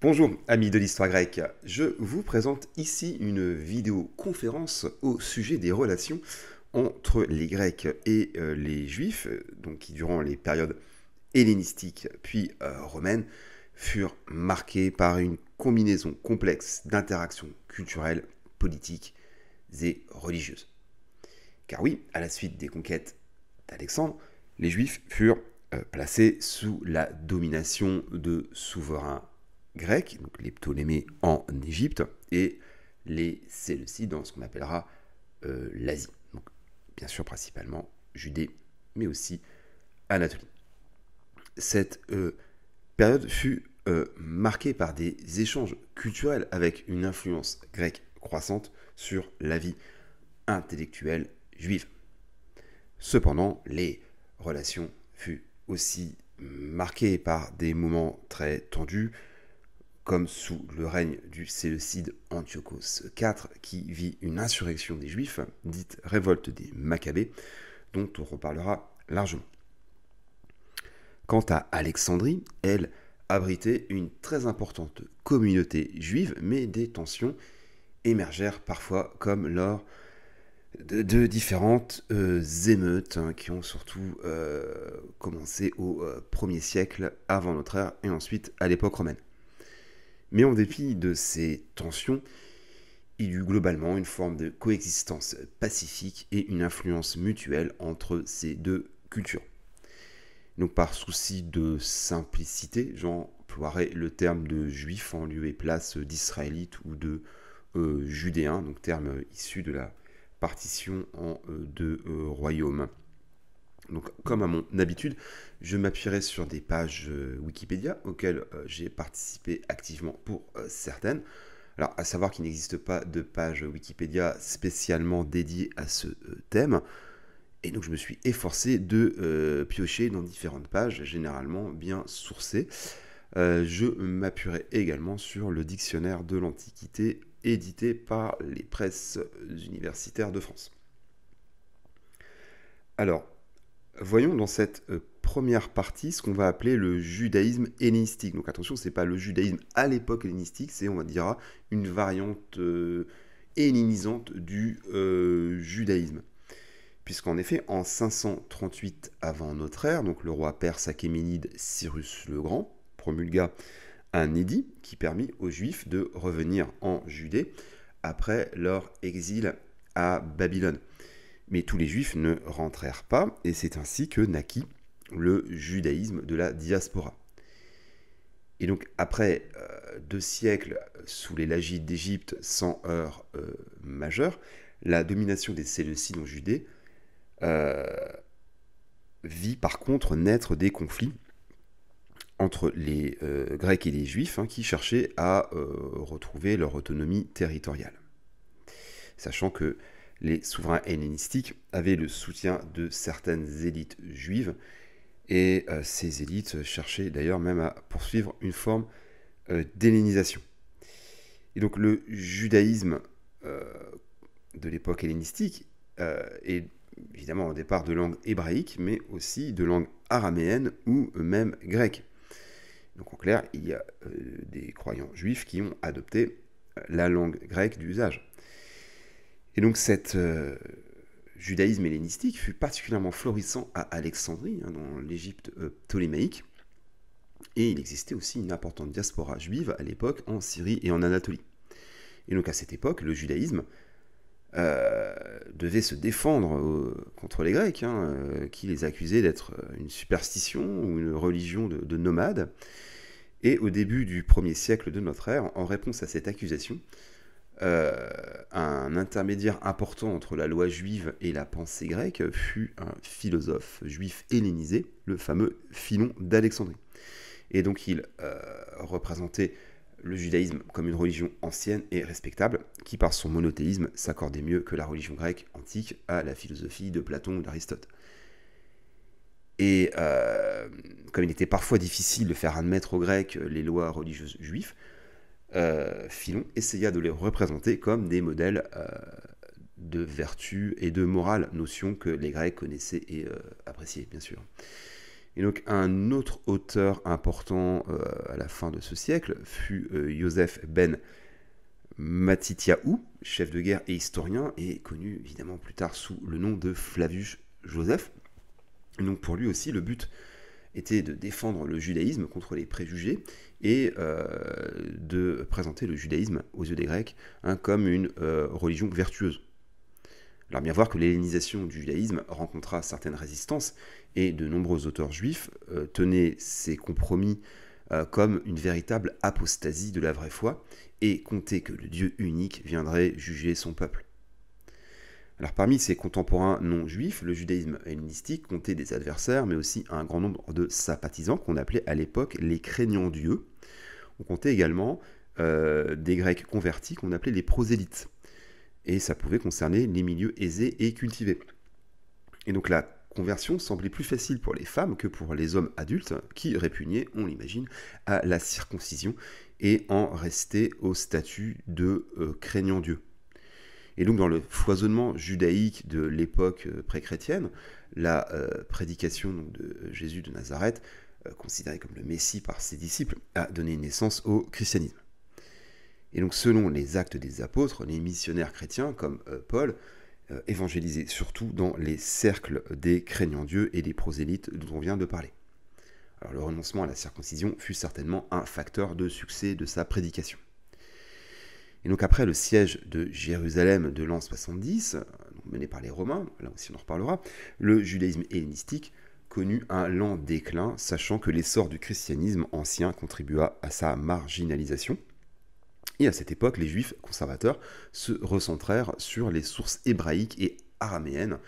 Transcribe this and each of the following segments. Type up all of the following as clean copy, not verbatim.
Bonjour amis de l'histoire grecque, je vous présente ici une vidéoconférence au sujet des relations entre les Grecs et les Juifs, donc qui durant les périodes hellénistiques puis romaines furent marquées par une combinaison complexe d'interactions culturelles, politiques et religieuses. Car oui, à la suite des conquêtes d'Alexandre, les Juifs furent placés sous la domination de souverains grecs, donc les Ptolémées en Égypte, et les Séleucides dans ce qu'on appellera l'Asie. Donc, bien sûr, principalement Judée, mais aussi Anatolie. Cette période fut marquée par des échanges culturels avec une influence grecque croissante sur la vie intellectuelle juive. Cependant, les relations furent aussi marquées par des moments très tendus, comme sous le règne du Séleucide Antiochos IV, qui vit une insurrection des Juifs, dite révolte des Maccabées, dont on reparlera largement. Quant à Alexandrie, elle abritait une très importante communauté juive, mais des tensions émergèrent parfois comme lors de différentes émeutes qui ont surtout commencé au 1er siècle avant notre ère et ensuite à l'époque romaine. Mais en dépit de ces tensions, il y eut globalement une forme de coexistence pacifique et une influence mutuelle entre ces deux cultures. Donc par souci de simplicité, j'emploierai le terme de juif en lieu et place d'israélite ou de judéen, donc terme issu de la partition en deux royaumes. Donc, comme à mon habitude, je m'appuierai sur des pages Wikipédia auxquelles j'ai participé activement pour certaines. Alors, à savoir qu'il n'existe pas de page Wikipédia spécialement dédiée à ce thème. Et donc, je me suis efforcé de piocher dans différentes pages, généralement bien sourcées. Je m'appuierai également sur le dictionnaire de l'Antiquité édité par les presses universitaires de France. Alors, voyons dans cette première partie ce qu'on va appeler le judaïsme hellénistique. Donc attention, ce n'est pas le judaïsme à l'époque hellénistique, c'est, on va dire, une variante hellénisante du judaïsme. Puisqu'en effet, en 538 avant notre ère, donc le roi perse achéménide Cyrus le Grand promulgua un édit qui permit aux Juifs de revenir en Judée après leur exil à Babylone. Mais tous les Juifs ne rentrèrent pas, et c'est ainsi que naquit le judaïsme de la diaspora. Et donc, après 2 siècles sous les lagis d'Égypte sans heurts majeurs, la domination des Séleucides en Judée vit par contre naître des conflits entre les Grecs et les Juifs qui cherchaient à retrouver leur autonomie territoriale. Sachant que les souverains hellénistiques avaient le soutien de certaines élites juives, et ces élites cherchaient d'ailleurs même à poursuivre une forme d'hellénisation. Et donc le judaïsme de l'époque hellénistique est évidemment au départ de langue hébraïque, mais aussi de langue araméenne ou même grecque. Donc en clair, il y a des croyants juifs qui ont adopté la langue grecque d'usage. Et donc cet judaïsme hellénistique fut particulièrement florissant à Alexandrie, dans l'Égypte ptolémaïque, et il existait aussi une importante diaspora juive à l'époque en Syrie et en Anatolie. Et donc à cette époque, le judaïsme devait se défendre contre les Grecs, qui les accusaient d'être une superstition ou une religion de nomades. Et au début du 1er siècle de notre ère, en réponse à cette accusation, un intermédiaire important entre la loi juive et la pensée grecque fut un philosophe juif hellénisé, le fameux Philon d'Alexandrie. Et donc il représentait le judaïsme comme une religion ancienne et respectable, qui par son monothéisme s'accordait mieux que la religion grecque antique à la philosophie de Platon ou d'Aristote. Et comme il était parfois difficile de faire admettre aux Grecs les lois religieuses juives, Philon essaya de les représenter comme des modèles de vertu et de morale, notion que les Grecs connaissaient et appréciaient, bien sûr. Et donc un autre auteur important à la fin de ce siècle fut Joseph ben Matityahu, chef de guerre et historien, et connu évidemment plus tard sous le nom de Flavius Joseph. Et donc pour lui aussi, le but était de défendre le judaïsme contre les préjugés et de présenter le judaïsme aux yeux des Grecs comme une religion vertueuse. Alors bien voir que l'hellénisation du judaïsme rencontra certaines résistances et de nombreux auteurs juifs tenaient ces compromis comme une véritable apostasie de la vraie foi et comptaient que le Dieu unique viendrait juger son peuple. Alors parmi ses contemporains non juifs, le judaïsme hellénistique comptait des adversaires, mais aussi un grand nombre de sympathisants qu'on appelait à l'époque les craignants Dieu. On comptait également des Grecs convertis qu'on appelait les prosélytes. Et ça pouvait concerner les milieux aisés et cultivés. Et donc la conversion semblait plus facile pour les femmes que pour les hommes adultes qui répugnaient, on l'imagine, à la circoncision et en restaient au statut de craignant Dieu. Et donc dans le foisonnement judaïque de l'époque pré-chrétienne, la prédication donc, de Jésus de Nazareth, considéré comme le Messie par ses disciples, a donné naissance au christianisme. Et donc selon les actes des apôtres, les missionnaires chrétiens comme Paul évangélisaient surtout dans les cercles des craignants Dieu et des prosélytes dont on vient de parler. Alors le renoncement à la circoncision fut certainement un facteur de succès de sa prédication. Et donc après le siège de Jérusalem de l'an 70, mené par les Romains, là aussi on en reparlera, le judaïsme hellénistique connut un lent déclin, sachant que l'essor du christianisme ancien contribua à sa marginalisation. Et à cette époque, les juifs conservateurs se recentrèrent sur les sources hébraïques et araméennes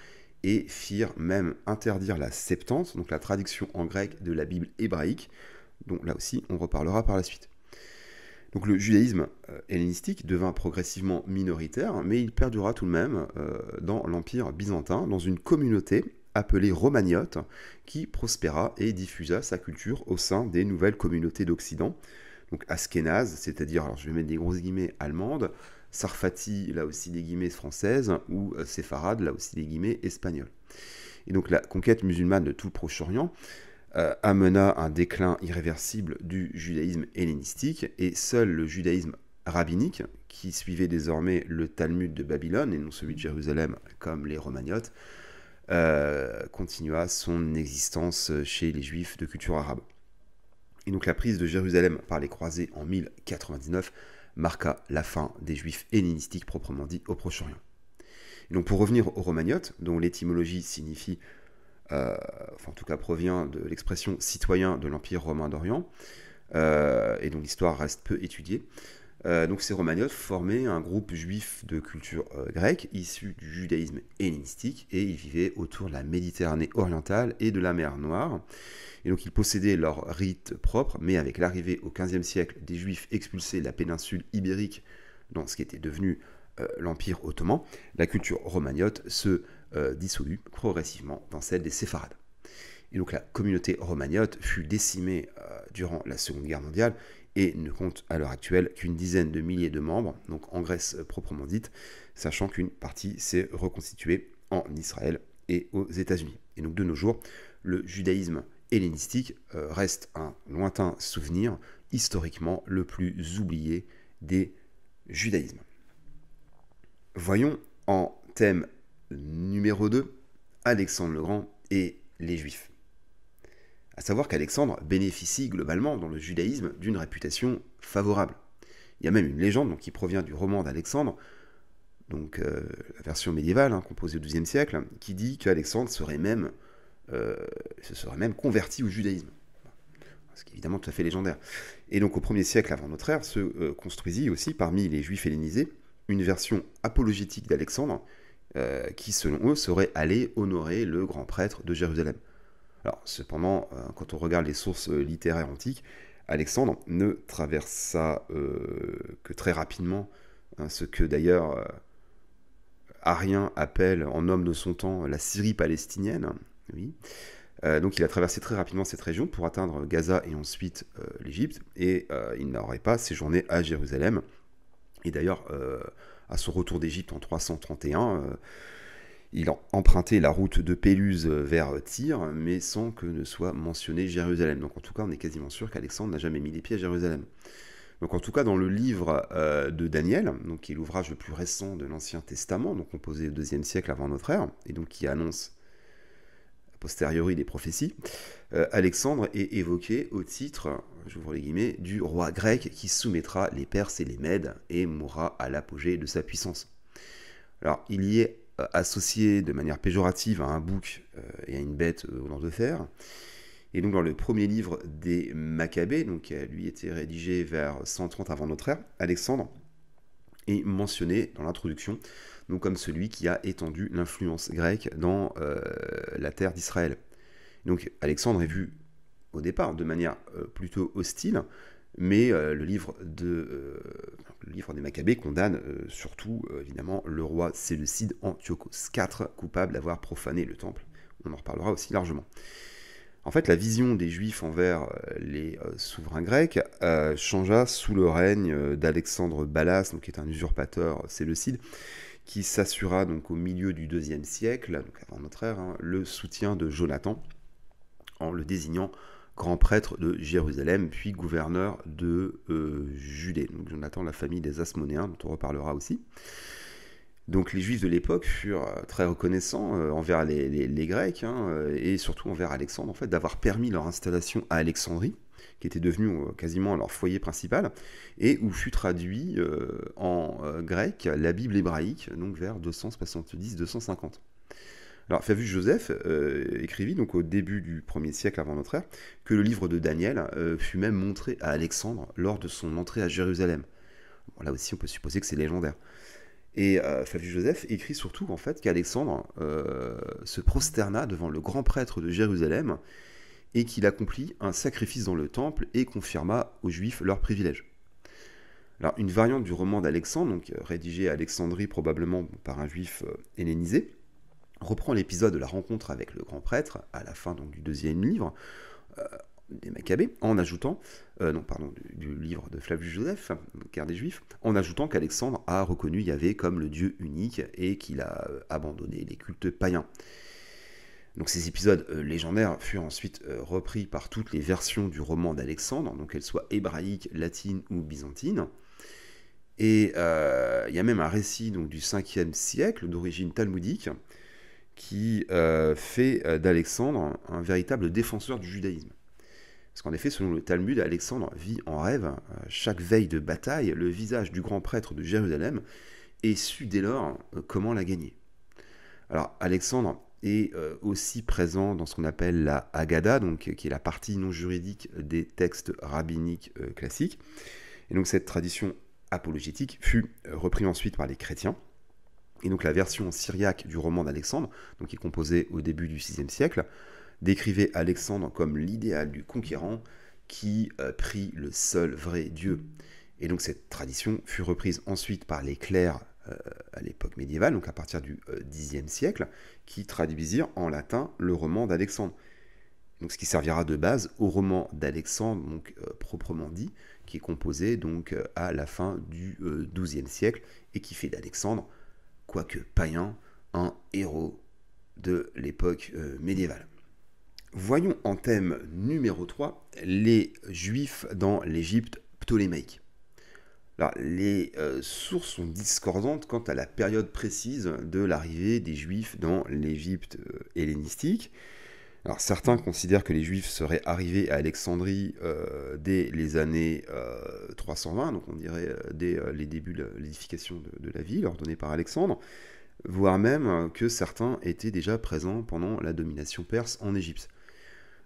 et firent même interdire la Septante, donc la traduction en grec de la Bible hébraïque, dont là aussi on reparlera par la suite. Donc le judaïsme hellénistique devint progressivement minoritaire, mais il perdura tout de même dans l'Empire byzantin, dans une communauté appelée romaniote, qui prospéra et diffusa sa culture au sein des nouvelles communautés d'Occident, donc Askénaze, c'est-à-dire, alors je vais mettre des grosses guillemets allemandes, Sarfati, là aussi des guillemets françaises, ou séfarade, là aussi des guillemets espagnoles. Et donc la conquête musulmane de tout le Proche-Orient amena un déclin irréversible du judaïsme hellénistique, et seul le judaïsme rabbinique, qui suivait désormais le Talmud de Babylone et non celui de Jérusalem comme les romaniotes, continua son existence chez les juifs de culture arabe. Et donc la prise de Jérusalem par les croisés en 1099 marqua la fin des juifs hellénistiques proprement dit au Proche-Orient. Et donc pour revenir aux romaniotes, dont l'étymologie signifie, enfin en tout cas provient de l'expression citoyen de l'Empire romain d'Orient, et dont l'histoire reste peu étudiée, donc ces romaniotes formaient un groupe juif de culture grecque issu du judaïsme hellénistique, et ils vivaient autour de la Méditerranée orientale et de la mer Noire. Et donc ils possédaient leur rite propre, mais avec l'arrivée au XVe siècle des Juifs expulsés de la péninsule ibérique dans ce qui était devenu l'Empire ottoman, la culture romaniote se dissolut progressivement dans celle des séfarades. Et donc la communauté romaniote fut décimée durant la Seconde Guerre mondiale et ne compte à l'heure actuelle qu'une dizaine de milliers de membres, donc en Grèce proprement dite, sachant qu'une partie s'est reconstituée en Israël et aux États-Unis. Et donc de nos jours, le judaïsme hellénistique reste un lointain souvenir, historiquement le plus oublié des judaïsmes. Voyons en thème numéro 2, Alexandre le Grand et les Juifs. À savoir qu'Alexandre bénéficie globalement dans le judaïsme d'une réputation favorable. Il y a même une légende qui provient du roman d'Alexandre, donc la version médiévale, composée au XIIe siècle, qui dit qu'Alexandre se serait même converti au judaïsme. Ce qui est évidemment tout à fait légendaire. Et donc au 1er siècle avant notre ère se construisit aussi parmi les juifs hellénisés une version apologétique d'Alexandre qui selon eux serait allé honorer le grand prêtre de Jérusalem. Alors cependant, quand on regarde les sources littéraires antiques, Alexandre ne traversa que très rapidement ce que d'ailleurs Arrien appelle en homme de son temps la Syrie palestinienne. Oui. Donc il a traversé très rapidement cette région pour atteindre Gaza et ensuite l'Égypte, et il n'aurait pas séjourné à Jérusalem. Et d'ailleurs, à son retour d'Égypte en 331, Il a emprunté la route de Péluse vers Tyr, mais sans que ne soit mentionné Jérusalem. Donc en tout cas, on est quasiment sûr qu'Alexandre n'a jamais mis les pieds à Jérusalem. Donc en tout cas, dans le livre de Daniel, donc, qui est l'ouvrage le plus récent de l'Ancien Testament, donc composé au IIe siècle avant notre ère, et donc qui annonce a posteriori des prophéties, Alexandre est évoqué au titre, j'ouvre les guillemets, du roi grec qui soumettra les Perses et les Mèdes et mourra à l'apogée de sa puissance. Alors, il y est associé de manière péjorative à un bouc et à une bête aux dents de fer. Et donc dans le premier livre des Maccabées, donc qui a lui été rédigé vers 130 avant notre ère, Alexandre est mentionné dans l'introduction donc comme celui qui a étendu l'influence grecque dans la terre d'Israël. Donc Alexandre est vu au départ de manière plutôt hostile, mais le livre des Maccabées condamne surtout évidemment le roi séleucide Antiochos IV, coupable d'avoir profané le temple. On en reparlera aussi largement. En fait, la vision des Juifs envers les souverains grecs changea sous le règne d'Alexandre Balas, donc qui est un usurpateur séleucide, qui s'assura donc au milieu du IIe siècle, donc avant notre ère, le soutien de Jonathan, en le désignant grand prêtre de Jérusalem, puis gouverneur de Judée. Donc Jonathan, la famille des Asmonéens, dont on reparlera aussi. Donc les Juifs de l'époque furent très reconnaissants envers les Grecs, et surtout envers Alexandre, en fait, d'avoir permis leur installation à Alexandrie, qui était devenue quasiment leur foyer principal, et où fut traduit en grec la Bible hébraïque, donc vers 270-250. Alors Flavius Joseph écrivit donc au début du 1er siècle avant notre ère que le livre de Daniel fut même montré à Alexandre lors de son entrée à Jérusalem. Bon, là aussi on peut supposer que c'est légendaire. Et Flavius Joseph écrit surtout en fait qu'Alexandre se prosterna devant le grand prêtre de Jérusalem et qu'il accomplit un sacrifice dans le temple et confirma aux Juifs leurs privilèges. Alors une variante du roman d'Alexandre, donc rédigé à Alexandrie probablement par un Juif hellénisé, reprend l'épisode de la rencontre avec le grand prêtre à la fin donc, du deuxième livre des Maccabées, en ajoutant, du livre de Flavius Joseph, guerre des Juifs, en ajoutant qu'Alexandre a reconnu Yahvé comme le Dieu unique et qu'il a abandonné les cultes païens. Donc ces épisodes légendaires furent ensuite repris par toutes les versions du roman d'Alexandre, donc qu'elles soient hébraïques, latines ou byzantines. Et il y a même un récit donc, du 5e siècle, d'origine talmudique, qui fait d'Alexandre un véritable défenseur du judaïsme. Parce qu'en effet, selon le Talmud, Alexandre vit en rêve, chaque veille de bataille, le visage du grand prêtre de Jérusalem et sut dès lors comment la gagner. Alors, Alexandre est aussi présent dans ce qu'on appelle la Haggadah, donc, qui est la partie non juridique des textes rabbiniques classiques. Et donc, cette tradition apologétique fut reprise ensuite par les chrétiens. Et donc, la version syriaque du roman d'Alexandre, donc, qui est composée au début du VIe siècle, décrivait Alexandre comme l'idéal du conquérant qui prit le seul vrai Dieu. Et donc cette tradition fut reprise ensuite par les clercs à l'époque médiévale, donc à partir du Xe siècle, qui traduisirent en latin le roman d'Alexandre. Donc ce qui servira de base au roman d'Alexandre, donc proprement dit, qui est composé donc à la fin du XIIe siècle et qui fait d'Alexandre, quoique païen, un héros de l'époque médiévale. Voyons en thème numéro 3 les Juifs dans l'Égypte ptolémaïque. Alors, les sources sont discordantes quant à la période précise de l'arrivée des Juifs dans l'Égypte hellénistique. Alors, certains considèrent que les Juifs seraient arrivés à Alexandrie dès les années 320, donc on dirait dès les débuts de l'édification de la ville ordonnée par Alexandre, voire même que certains étaient déjà présents pendant la domination perse en Égypte.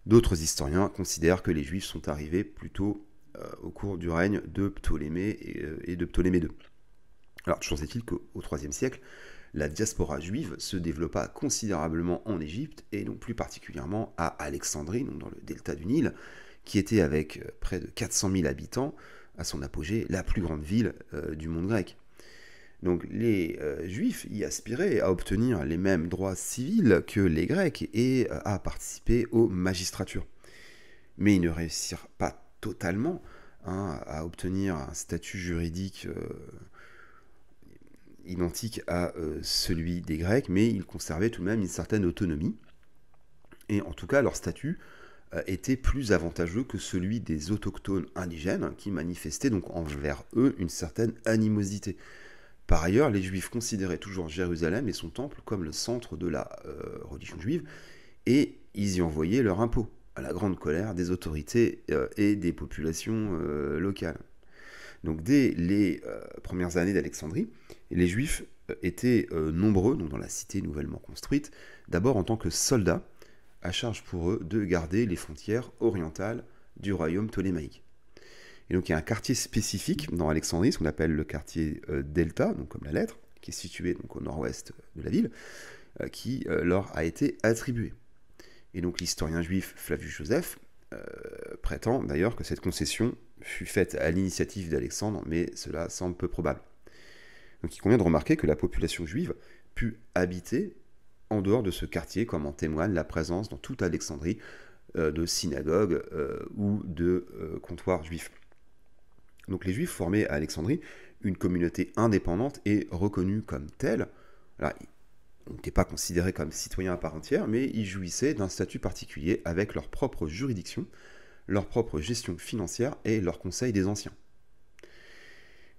D'autres historiens considèrent que les Juifs sont arrivés plutôt au cours du règne de Ptolémée et de Ptolémée II. Alors, toujours est-il qu'au IIIe siècle, la diaspora juive se développa considérablement en Égypte, et donc plus particulièrement à Alexandrie, donc dans le delta du Nil, qui était avec près de 400 000 habitants, à son apogée, la plus grande ville du monde grec. Donc les Juifs y aspiraient à obtenir les mêmes droits civils que les Grecs et à participer aux magistratures. Mais ils ne réussirent pas totalement à obtenir un statut juridique identique à celui des Grecs, mais ils conservaient tout de même une certaine autonomie. Et en tout cas, leur statut était plus avantageux que celui des autochtones indigènes, qui manifestaient donc envers eux une certaine animosité. Par ailleurs, les Juifs considéraient toujours Jérusalem et son temple comme le centre de la religion juive, et ils y envoyaient leur impôt, à la grande colère des autorités et des populations locales. Donc dès les premières années d'Alexandrie, les Juifs étaient nombreux donc dans la cité nouvellement construite, d'abord en tant que soldats, à charge pour eux de garder les frontières orientales du royaume ptolémaïque. Et donc il y a un quartier spécifique dans Alexandrie, ce qu'on appelle le quartier Delta, donc comme la lettre, qui est situé donc au nord-ouest de la ville, qui leur a été attribué. Et donc l'historien juif Flavius Joseph prétend d'ailleurs que cette concession fut faite à l'initiative d'Alexandre, mais cela semble peu probable. Donc il convient de remarquer que la population juive put habiter en dehors de ce quartier, comme en témoigne la présence dans toute Alexandrie de synagogues ou de comptoirs juifs. Donc les Juifs formaient à Alexandrie une communauté indépendante et reconnue comme telle. Alors, ils n'étaient pas considérés comme citoyens à part entière, mais ils jouissaient d'un statut particulier avec leur propre juridiction, leur propre gestion financière et leur conseil des anciens.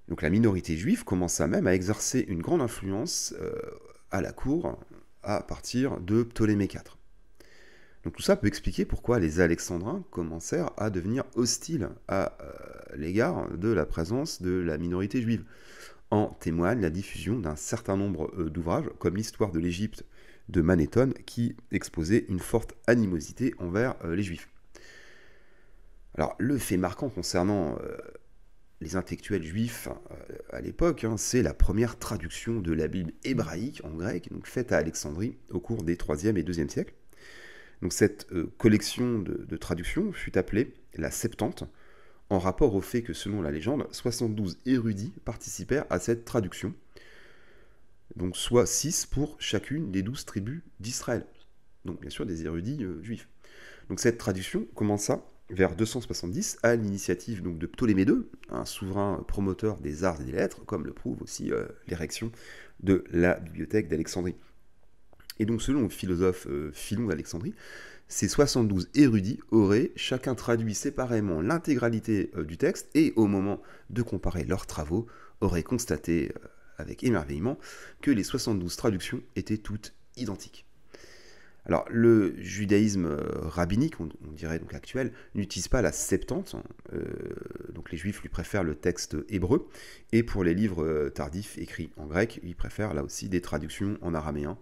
Donc la minorité juive commença même à exercer une grande influence à la cour à partir de Ptolémée IV. Donc tout ça peut expliquer pourquoi les Alexandrins commencèrent à devenir hostiles à l'égard de la présence de la minorité juive. En témoigne la diffusion d'un certain nombre d'ouvrages, comme l'histoire de l'Égypte de Manéthon, qui exposait une forte animosité envers les Juifs. Alors le fait marquant concernant les intellectuels juifs à l'époque, c'est la première traduction de la Bible hébraïque en grec, donc faite à Alexandrie au cours des 3e et 2e siècles. Donc cette collection de traductions fut appelée la Septante, en rapport au fait que, selon la légende, 72 érudits participèrent à cette traduction, donc soit 6 pour chacune des 12 tribus d'Israël. Donc bien sûr des érudits juifs. Donc cette traduction commença vers 270 à l'initiative donc de Ptolémée II, un souverain promoteur des arts et des lettres, comme le prouve aussi l'érection de la bibliothèque d'Alexandrie. Et donc selon le philosophe Philon d'Alexandrie, ces 72 érudits auraient chacun traduit séparément l'intégralité du texte et au moment de comparer leurs travaux, auraient constaté avec émerveillement que les 72 traductions étaient toutes identiques. Alors le judaïsme rabbinique, on dirait donc actuel, n'utilise pas la Septante, donc les juifs lui préfèrent le texte hébreu, et pour les livres tardifs écrits en grec, ils préfèrent là aussi des traductions en araméen,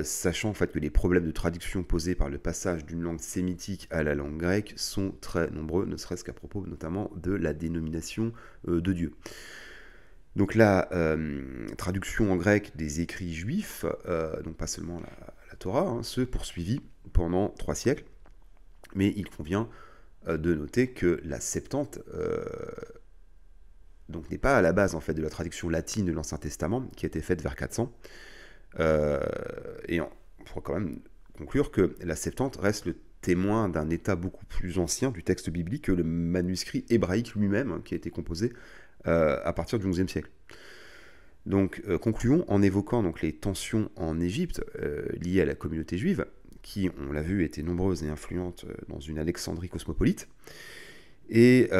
sachant en fait que les problèmes de traduction posés par le passage d'une langue sémitique à la langue grecque sont très nombreux, ne serait-ce qu'à propos notamment de la dénomination de Dieu. Donc la traduction en grec des écrits juifs, donc pas seulement la Torah, se poursuivit pendant 3 siècles, mais il convient de noter que la Septante donc n'est pas à la base en fait de la traduction latine de l'Ancien Testament, qui a été faite vers 400, et on pourra quand même conclure que la Septante reste le témoin d'un état beaucoup plus ancien du texte biblique que le manuscrit hébraïque lui-même, qui a été composé à partir du XIe siècle. Donc concluons en évoquant donc les tensions en Égypte liées à la communauté juive, qui, on l'a vu, étaient nombreuses et influentes dans une Alexandrie cosmopolite. Et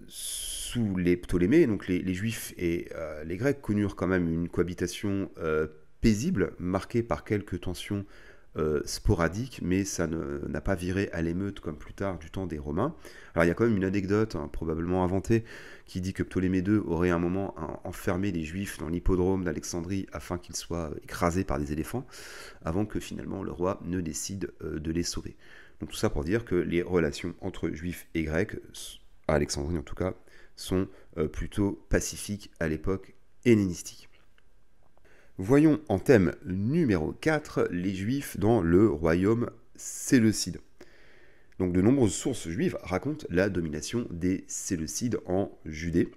sous les Ptolémées, donc les Juifs et les Grecs connurent quand même une cohabitation paisible, marquée par quelques tensions sporadiques, mais ça n'a pas viré à l'émeute comme plus tard du temps des Romains. Alors il y a quand même une anecdote, probablement inventée, qui dit que Ptolémée II aurait un moment enfermé les Juifs dans l'hippodrome d'Alexandrie afin qu'ils soient écrasés par des éléphants, avant que finalement le roi ne décide de les sauver. Donc tout ça pour dire que les relations entre Juifs et Grecs, à Alexandrie en tout cas, sont plutôt pacifiques à l'époque hellénistique. Voyons en thème numéro 4 les Juifs dans le royaume séleucide. Donc de nombreuses sources juives racontent la domination des Séleucides en Judée.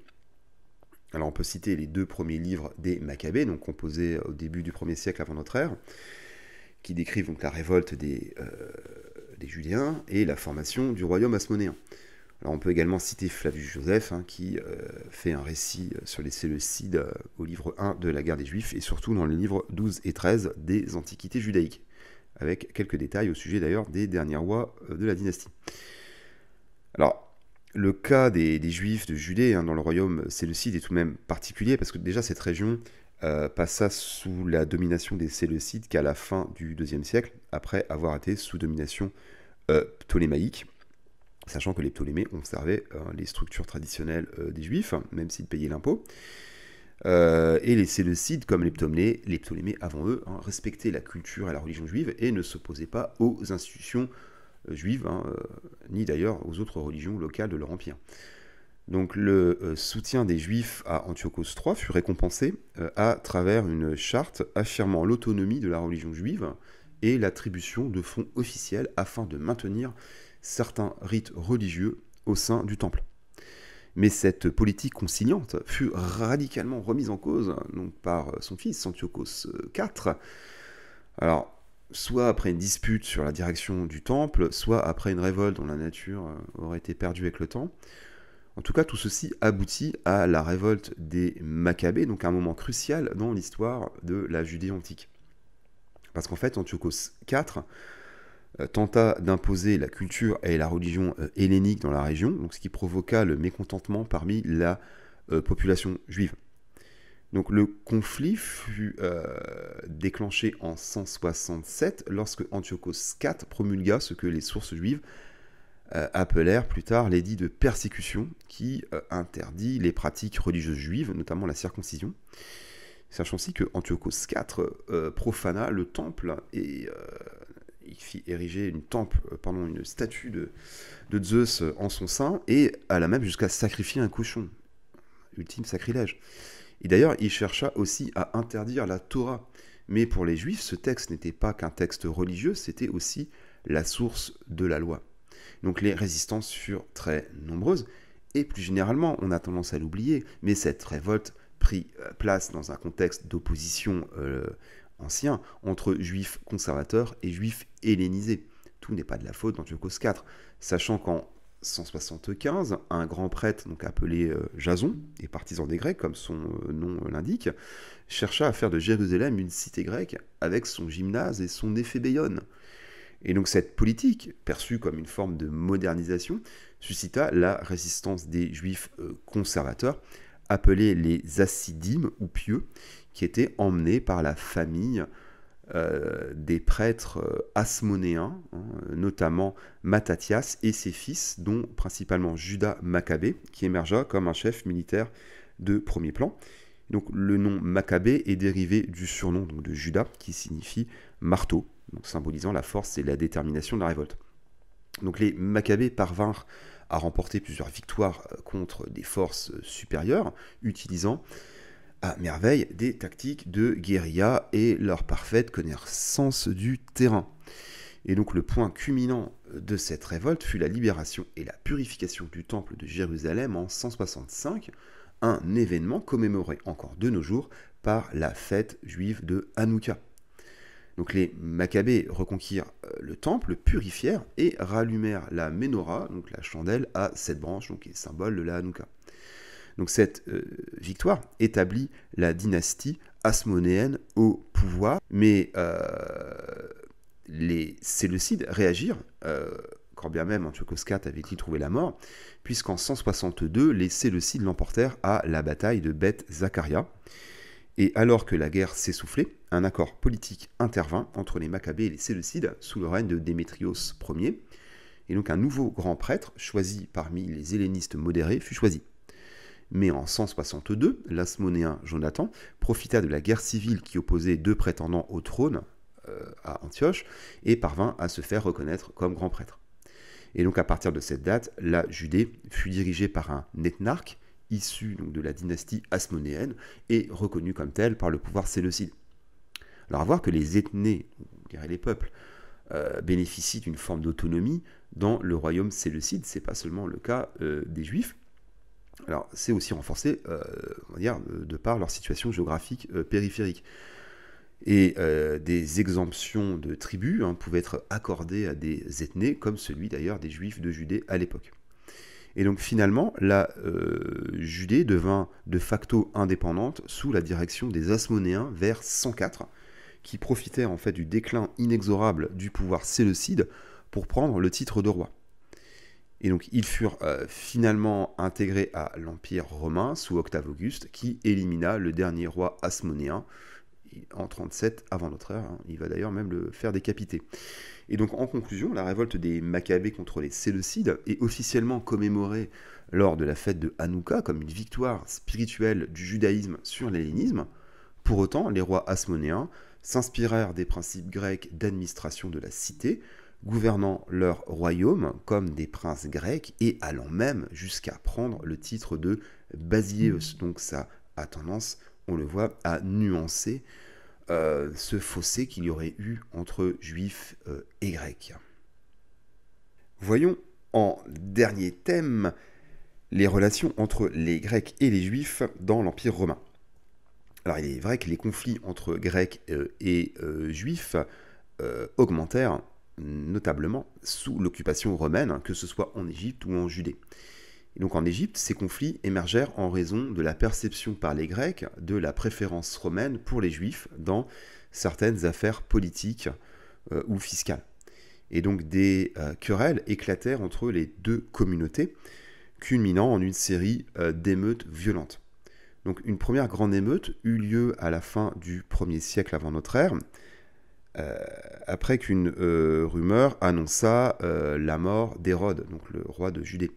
Alors on peut citer les 2 premiers livres des Maccabées, donc composés au début du 1er siècle avant notre ère, qui décrivent donc la révolte des Judéens et la formation du royaume hasmonéen. Alors on peut également citer Flavius Joseph, qui fait un récit sur les Séleucides au livre 1 de la guerre des Juifs, et surtout dans les livres 12 et 13 des Antiquités judaïques, avec quelques détails au sujet d'ailleurs des derniers rois de la dynastie. Alors, le cas des Juifs de Judée dans le royaume séleucide est tout de même particulier, parce que déjà cette région passa sous la domination des Séleucides qu'à la fin du IIe siècle, après avoir été sous domination ptolémaïque, sachant que les Ptolémées conservaient les structures traditionnelles des Juifs, même s'ils payaient l'impôt. Et les Séleucides, comme les Ptolémées avant eux, respectaient la culture et la religion juive et ne s'opposaient pas aux institutions juives, ni d'ailleurs aux autres religions locales de leur empire. Donc le soutien des Juifs à Antiochos III fut récompensé à travers une charte affirmant l'autonomie de la religion juive et l'attribution de fonds officiels afin de maintenir certains rites religieux au sein du temple. Mais cette politique conciliante fut radicalement remise en cause donc, par son fils Antiochos IV. Alors, soit après une dispute sur la direction du temple, soit après une révolte dont la nature aurait été perdue avec le temps. En tout cas, tout ceci aboutit à la révolte des Maccabées, donc un moment crucial dans l'histoire de la Judée antique. Parce qu'en fait, Antiochos IV tenta d'imposer la culture et la religion hellénique dans la région, donc ce qui provoqua le mécontentement parmi la population juive. Donc le conflit fut déclenché en 167 lorsque Antiochos IV promulgua ce que les sources juives appelèrent plus tard l'édit de persécution, qui interdit les pratiques religieuses juives, notamment la circoncision. Sachant aussi que Antiochos IV profana le temple et il fit ériger une statue de Zeus en son sein, et alla même jusqu'à sacrifier un cochon. Ultime sacrilège. Et d'ailleurs, il chercha aussi à interdire la Torah. Mais pour les Juifs, ce texte n'était pas qu'un texte religieux, c'était aussi la source de la loi. Donc les résistances furent très nombreuses, et plus généralement, on a tendance à l'oublier, mais cette révolte prit place dans un contexte d'opposition ancien entre juifs conservateurs et juifs hellénisés. Tout n'est pas de la faute d'Antiochos IV, sachant qu'en 175, un grand prêtre donc appelé Jason, et partisan des Grecs, comme son nom l'indique, chercha à faire de Jérusalem une cité grecque avec son gymnase et son éphébéion. Et donc cette politique, perçue comme une forme de modernisation, suscita la résistance des juifs conservateurs, appelés les Hassidim ou pieux, qui étaient emmenés par la famille des prêtres hasmonéens, notamment Mattathias et ses fils, dont principalement Judas Maccabée, qui émergea comme un chef militaire de premier plan. Donc le nom Maccabée est dérivé du surnom donc, de Judas, qui signifie marteau, donc symbolisant la force et la détermination de la révolte. Donc les Maccabées parvinrent à remporter plusieurs victoires contre des forces supérieures, utilisant à merveille des tactiques de guérilla et leur parfaite connaissance du terrain. Et donc le point culminant de cette révolte fut la libération et la purification du temple de Jérusalem en 165, un événement commémoré encore de nos jours par la fête juive de Hanouka. Donc les Maccabées reconquirent le temple, le purifièrent et rallumèrent la menorah, donc la chandelle à 7 branches, donc qui est symbole de la Hanouka. Donc cette victoire établit la dynastie hasmonéenne au pouvoir, mais les Séleucides réagirent, quand bien même Antiochos IV avait-il trouvé la mort, puisqu'en 162, les Séleucides l'emportèrent à la bataille de Beth Zaccaria. Et alors que la guerre s'essoufflait, un accord politique intervint entre les Maccabées et les Séleucides sous le règne de Démétrios Ier, et donc un nouveau grand prêtre, choisi parmi les hellénistes modérés, fut choisi. Mais en 162, l'hasmonéen Jonathan profita de la guerre civile qui opposait deux prétendants au trône à Antioche et parvint à se faire reconnaître comme grand prêtre. Et donc à partir de cette date, la Judée fut dirigée par un ethnarque issu donc, de la dynastie hasmonéenne et reconnu comme tel par le pouvoir séleucide. Alors à voir que les ethnées, les peuples, bénéficient d'une forme d'autonomie dans le royaume séleucide, c'est pas seulement le cas des Juifs. Alors, c'est aussi renforcé, on va dire, de par leur situation géographique périphérique. Et des exemptions de tribus pouvaient être accordées à des ethnées, comme celui d'ailleurs des Juifs de Judée à l'époque. Et donc finalement, la Judée devint de facto indépendante sous la direction des Hasmonéens vers 104, qui profitèrent en fait du déclin inexorable du pouvoir séleucide pour prendre le titre de roi. Et donc ils furent finalement intégrés à l'Empire romain sous Octave Auguste, qui élimina le dernier roi hasmonéen en 37 avant notre ère. Il va d'ailleurs même le faire décapiter. Et donc en conclusion, la révolte des Maccabées contre les Séleucides est officiellement commémorée lors de la fête de Hanouka comme une victoire spirituelle du judaïsme sur l'hellénisme. Pour autant, les rois hasmonéens s'inspirèrent des principes grecs d'administration de la cité, gouvernant leur royaume comme des princes grecs et allant même jusqu'à prendre le titre de basileus. Donc ça a tendance, on le voit, à nuancer ce fossé qu'il y aurait eu entre juifs et grecs. Voyons en dernier thème les relations entre les Grecs et les Juifs dans l'Empire romain. Alors il est vrai que les conflits entre Grecs et Juifs augmentèrent notablement sous l'occupation romaine, que ce soit en Égypte ou en Judée. Et donc en Égypte, ces conflits émergèrent en raison de la perception par les Grecs de la préférence romaine pour les Juifs dans certaines affaires politiques ou fiscales. Et donc des querelles éclatèrent entre les deux communautés, culminant en une série d'émeutes violentes. Donc une première grande émeute eut lieu à la fin du 1er siècle avant notre ère, après qu'une rumeur annonça la mort d'Hérode, donc le roi de Judée.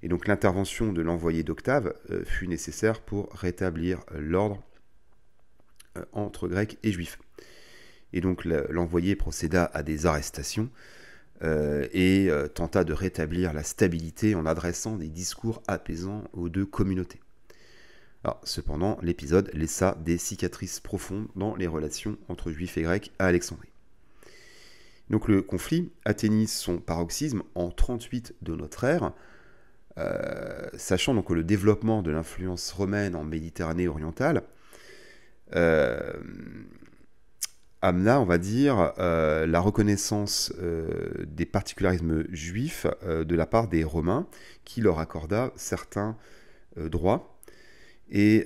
Et donc l'intervention de l'envoyé d'Octave fut nécessaire pour rétablir l'ordre entre Grecs et Juifs. Et donc l'envoyé procéda à des arrestations et tenta de rétablir la stabilité en adressant des discours apaisants aux deux communautés. Alors, cependant, l'épisode laissa des cicatrices profondes dans les relations entre Juifs et Grecs à Alexandrie. Donc le conflit atteignit son paroxysme en 38 de notre ère, sachant donc que le développement de l'influence romaine en Méditerranée orientale amena, on va dire, la reconnaissance des particularismes juifs de la part des Romains, qui leur accorda certains droits. Et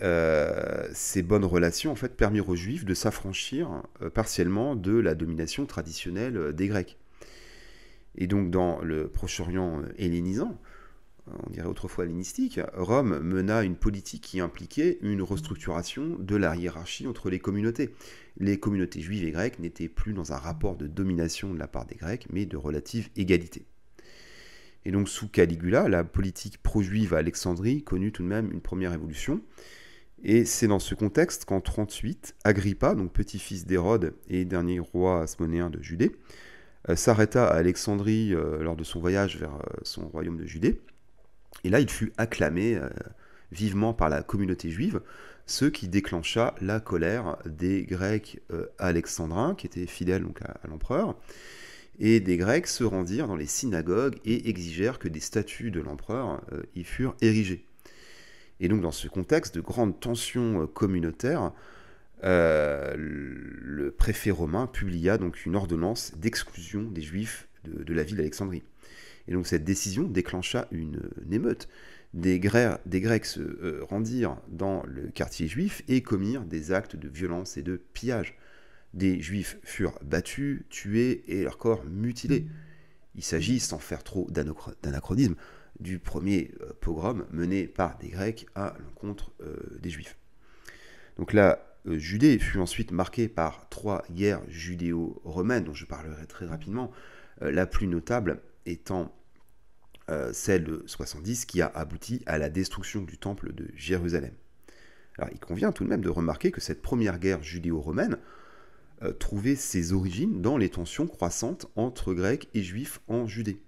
ces bonnes relations en fait, permirent aux Juifs de s'affranchir partiellement de la domination traditionnelle des Grecs. Et donc dans le Proche-Orient hellénisant, on dirait autrefois hellénistique, Rome mena une politique qui impliquait une restructuration de la hiérarchie entre les communautés. Les communautés juives et grecques n'étaient plus dans un rapport de domination de la part des Grecs, mais de relative égalité. Et donc sous Caligula, la politique pro-juive à Alexandrie connut tout de même une première évolution. Et c'est dans ce contexte qu'en 38, Agrippa, donc petit-fils d'Hérode et dernier roi hasmonéen de Judée, s'arrêta à Alexandrie lors de son voyage vers son royaume de Judée. Et là, il fut acclamé vivement par la communauté juive, ce qui déclencha la colère des Grecs alexandrins, qui étaient fidèles donc, à l'empereur. Et des Grecs se rendirent dans les synagogues et exigèrent que des statues de l'empereur y furent érigées. Et donc dans ce contexte de grande tension communautaire, le préfet romain publia donc une ordonnance d'exclusion des Juifs de la ville d'Alexandrie. Et donc cette décision déclencha une émeute. Des Grecs se rendirent dans le quartier juif et commirent des actes de violence et de pillage. Des Juifs furent battus, tués et leurs corps mutilés. Il s'agit, sans faire trop d'anachronisme, du premier pogrom mené par des Grecs à l'encontre des Juifs. Donc la Judée fut ensuite marquée par 3 guerres judéo-romaines, dont je parlerai très rapidement, la plus notable étant celle de 70, qui a abouti à la destruction du temple de Jérusalem. Alors il convient tout de même de remarquer que cette première guerre judéo-romaine trouvait ses origines dans les tensions croissantes entre Grecs et Juifs en Judée.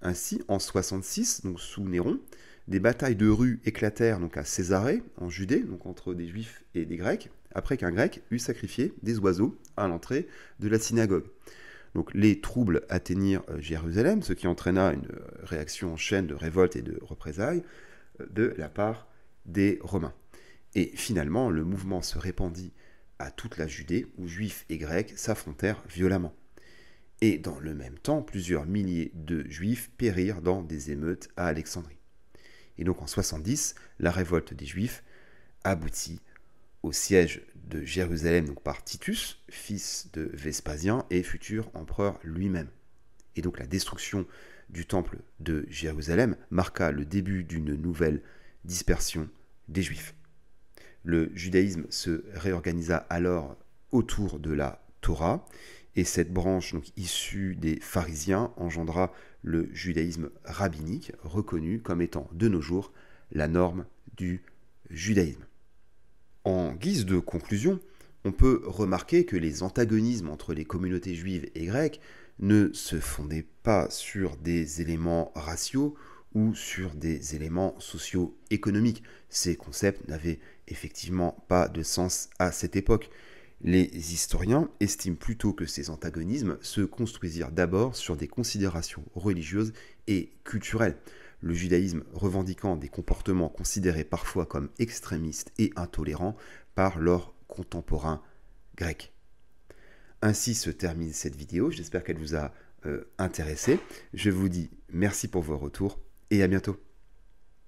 Ainsi, en 66, donc sous Néron, des batailles de rue éclatèrent donc à Césarée, en Judée, donc entre des Juifs et des Grecs, après qu'un Grec eut sacrifié des oiseaux à l'entrée de la synagogue. Donc les troubles atteignirent Jérusalem, ce qui entraîna une réaction en chaîne de révolte et de représailles de la part des Romains. Et finalement, le mouvement se répandit à toute la Judée, où Juifs et Grecs s'affrontèrent violemment. Et dans le même temps, plusieurs milliers de Juifs périrent dans des émeutes à Alexandrie. Et donc en 70, la révolte des Juifs aboutit au siège de Jérusalem donc par Titus, fils de Vespasien et futur empereur lui-même. Et donc la destruction du temple de Jérusalem marqua le début d'une nouvelle dispersion des Juifs. Le judaïsme se réorganisa alors autour de la Torah, et cette branche donc, issue des pharisiens engendra le judaïsme rabbinique, reconnu comme étant de nos jours la norme du judaïsme. En guise de conclusion, on peut remarquer que les antagonismes entre les communautés juives et grecques ne se fondaient pas sur des éléments raciaux ou sur des éléments socio-économiques. Ces concepts n'avaient effectivement pas de sens à cette époque. Les historiens estiment plutôt que ces antagonismes se construisirent d'abord sur des considérations religieuses et culturelles, le judaïsme revendiquant des comportements considérés parfois comme extrémistes et intolérants par leurs contemporains grecs. Ainsi se termine cette vidéo, j'espère qu'elle vous a intéressé. Je vous dis merci pour vos retours et à bientôt.